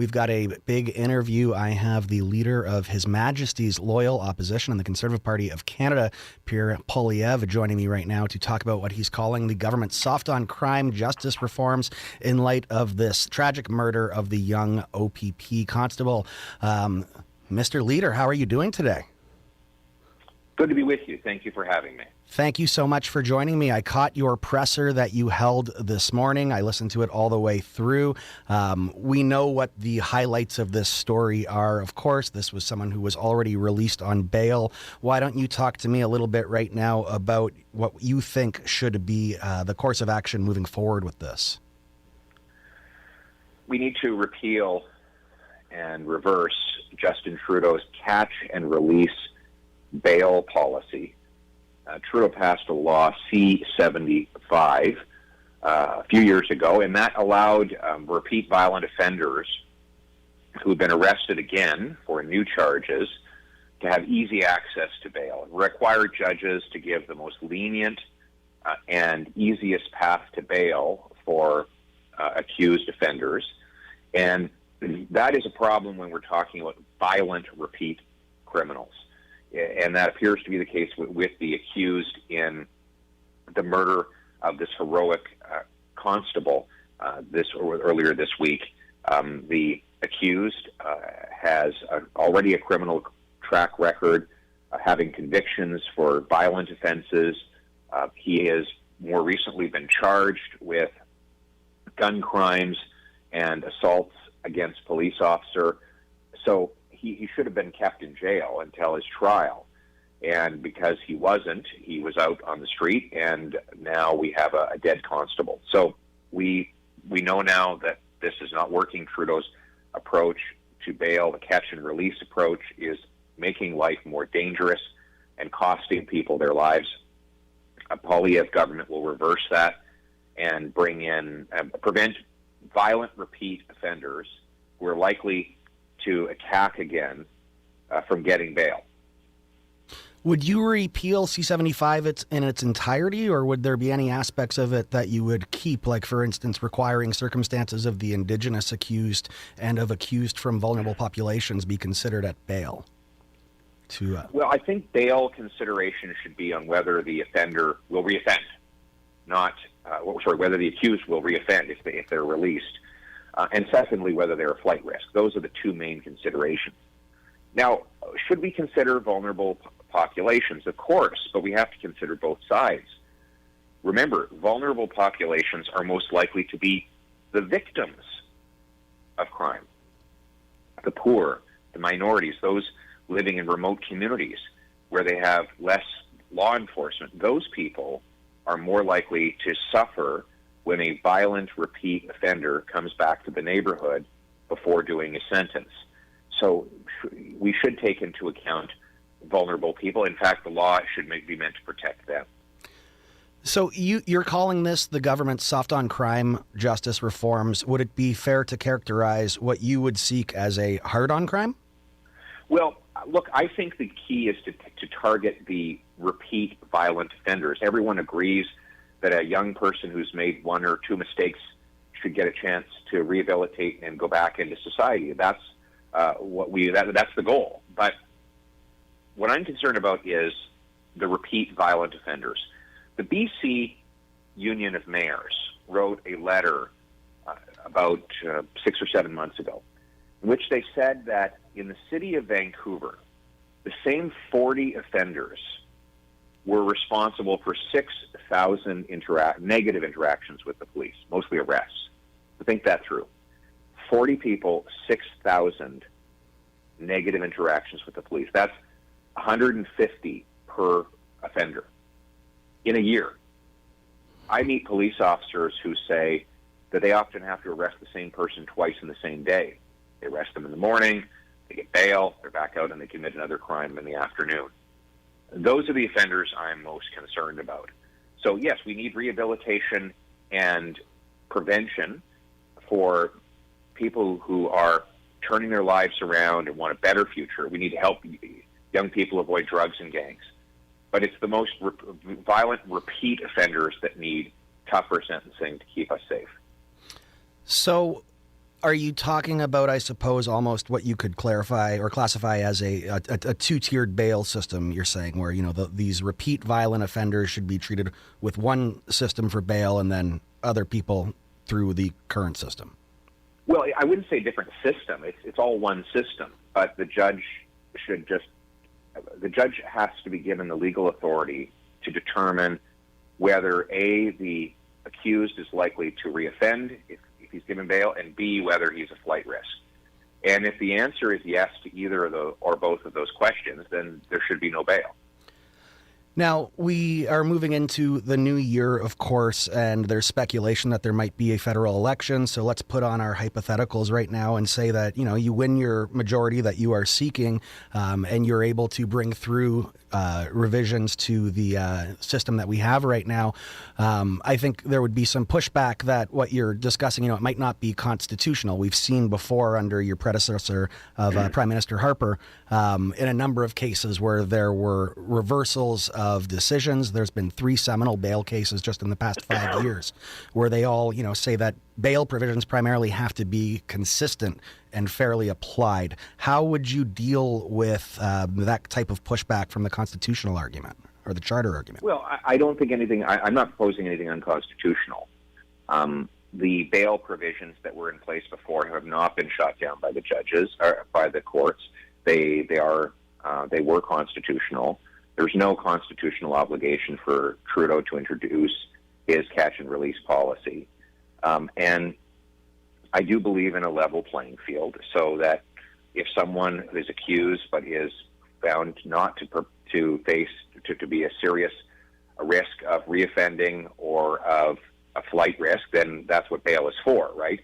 We've got a big interview. I have the leader of His Majesty's Loyal Opposition in the Conservative Party of Canada, Pierre Poilievre, joining me right now to talk about what he's calling the government's soft-on-crime justice reforms in light of this tragic murder of the young OPP constable. Mr. Leader, how are you doing today? Good to be with you. Thank you for having me. Thank you so much for joining me. I caught your presser that you held this morning. I listened to it all the way through. We know what the highlights of this story are. Of course, this was someone who was already released on bail. Why don't you talk to me a little bit right now about what you think should be the course of action moving forward with this? We need to repeal and reverse Justin Trudeau's catch and release bail policy. Trudeau passed a law, C-75, a few years ago, and that allowed repeat violent offenders who had been arrested again for new charges to have easy access to bail. It required judges to give the most lenient and easiest path to bail for accused offenders. And that is a problem when we're talking about violent repeat criminals. And that appears to be the case with the accused in the murder of this heroic constable earlier this week. The accused has already a criminal track record, having convictions for violent offenses. He has more recently been charged with gun crimes and assaults against police officer. So he should have been kept in jail until his trial. And because he wasn't, he was out on the street, and now we have a dead constable. So we know now that this is not working. Trudeau's approach to bail, the catch and release approach, is making life more dangerous and costing people their lives. A Poilievre government will reverse that and bring in, prevent violent repeat offenders who are likely to attack again from getting bail. Would you repeal C-75 in its entirety, or would there be any aspects of it that you would keep, like, for instance, requiring circumstances of the Indigenous accused and of accused from vulnerable populations be considered at bail? Well, I think bail consideration should be on whether the offender will reoffend, whether the accused will reoffend if they're released. And secondly, whether they're a flight risk. Those are the two main considerations. Now, should we consider vulnerable populations? Of course, but we have to consider both sides. Remember, vulnerable populations are most likely to be the victims of crime. The poor, the minorities, those living in remote communities where they have less law enforcement, those people are more likely to suffer when a violent repeat offender comes back to the neighborhood before doing a sentence. So we should take into account vulnerable people. In fact, the law should be meant to protect them. So you're calling this the government's soft-on-crime justice reforms. Would it be fair to characterize what you would seek as a hard-on-crime? Well, look, I think the key is to target the repeat violent offenders. Everyone agrees that a young person who's made one or two mistakes should get a chance to rehabilitate and go back into society. That's that's the goal. But what I'm concerned about is the repeat violent offenders. The BC Union of Mayors wrote a letter about 6 or 7 months ago, in which they said that in the city of Vancouver, the same 40 offenders were responsible for 6,000 negative interactions with the police, mostly arrests. So think that through. 40 people, 6,000 negative interactions with the police. That's 150 per offender in a year. I meet police officers who say that they often have to arrest the same person twice in the same day. They arrest them in the morning, they get bail, they're back out, and they commit another crime in the afternoon. Those are the offenders I'm most concerned about. So yes, we need rehabilitation and prevention for people who are turning their lives around and want a better future. We need to help young people avoid drugs and gangs. But it's the most violent repeat offenders that need tougher sentencing to keep us safe. So Are you talking about, I suppose, almost what you could clarify or classify as a two-tiered bail system, you're saying, where, these repeat violent offenders should be treated with one system for bail and then other people through the current system? Well, I wouldn't say different system. It's all one system, but the judge has to be given the legal authority to determine whether A, the accused is likely to reoffend if he's given bail, and B, whether he's a flight risk. And if the answer is yes to either of those or both of those questions, then there should be no bail. Now, we are moving into the new year, of course, and there's speculation that there might be a federal election. So let's put on our hypotheticals right now and say that, you win your majority that you are seeking, and you're able to bring through revisions to the system that we have right now. I think there would be some pushback that what you're discussing, it might not be constitutional. We've seen before under your predecessor of Prime Minister Harper in a number of cases where there were reversals of decisions. There's been 3 seminal bail cases just in the past 5 years where they all, say that bail provisions primarily have to be consistent and fairly applied. How would you deal with that type of pushback from the constitutional argument or the charter argument? Well, I don't think anything, I'm not proposing anything unconstitutional. The bail provisions that were in place before have not been shot down by the judges or by the courts. They were constitutional. There's no constitutional obligation for Trudeau to introduce his catch and release policy. And I do believe in a level playing field, so that if someone is accused but is found not to be a serious risk of reoffending or of a flight risk, then that's what bail is for, right?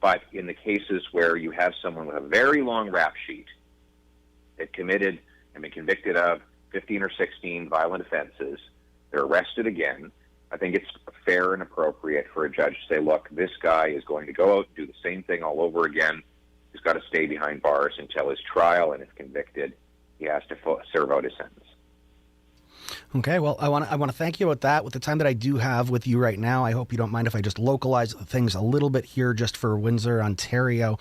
But in the cases where you have someone with a very long rap sheet that committed and been convicted of 15 or 16 violent offenses, they're arrested again, I think it's fair and appropriate for a judge to say, look, this guy is going to go out and do the same thing all over again. He's got to stay behind bars until his trial, and if convicted, he has to serve out his sentence. Okay, well, I want to thank you about that. With the time that I do have with you right now, I hope you don't mind if I just localize things a little bit here just for Windsor, Ontario.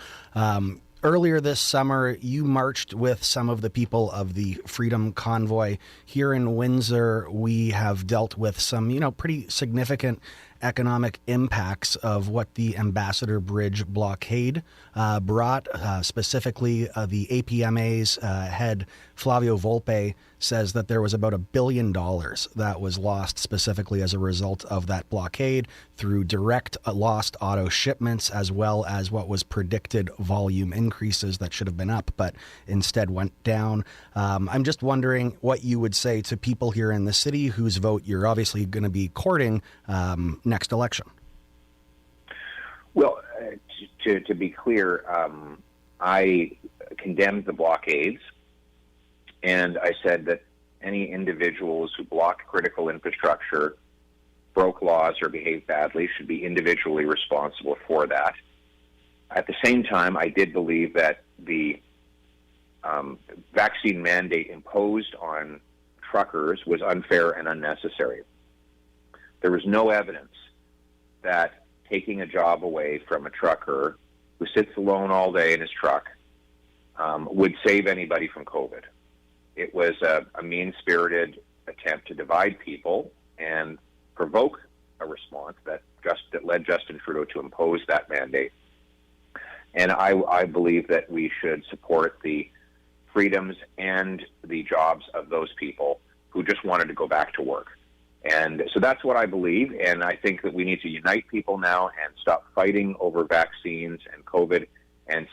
Earlier this summer, you marched with some of the people of the Freedom Convoy. Here in Windsor, we have dealt with some, pretty significant economic impacts of what the Ambassador Bridge blockade brought. Specifically, the APMA's head, Flavio Volpe, says that there was about $1 billion that was lost specifically as a result of that blockade through direct lost auto shipments, as well as what was predicted volume increases that should have been up, but instead went down. I'm just wondering what you would say to people here in the city whose vote you're obviously going to be courting next election. Well, to be clear, I condemned the blockades, and I said that any individuals who blocked critical infrastructure, broke laws, or behaved badly should be individually responsible for that. At the same time, I did believe that the vaccine mandate imposed on truckers was unfair and unnecessary. There was no evidence that taking a job away from a trucker who sits alone all day in his truck would save anybody from COVID. It was a mean-spirited attempt to divide people and provoke a response that led Justin Trudeau to impose that mandate. And I believe that we should support the freedoms and the jobs of those people who just wanted to go back to work. And so that's what I believe, and I think that we need to unite people now and stop fighting over vaccines and COVID, and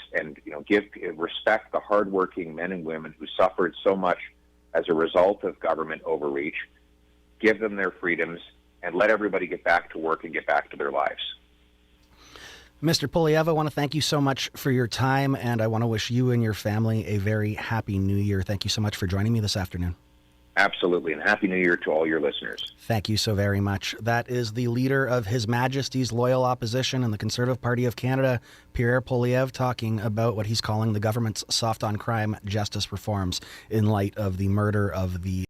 give respect the hardworking men and women who suffered so much as a result of government overreach. Give them their freedoms and let everybody get back to work and get back to their lives. Mr. Poilievre, I want to thank you so much for your time, and I want to wish you and your family a very happy New Year. Thank you so much for joining me this afternoon. Absolutely, and Happy New Year to all your listeners. Thank you so very much. That is the leader of His Majesty's Loyal Opposition and the Conservative Party of Canada, Pierre Poilievre, talking about what he's calling the government's soft-on-crime justice reforms in light of the murder of the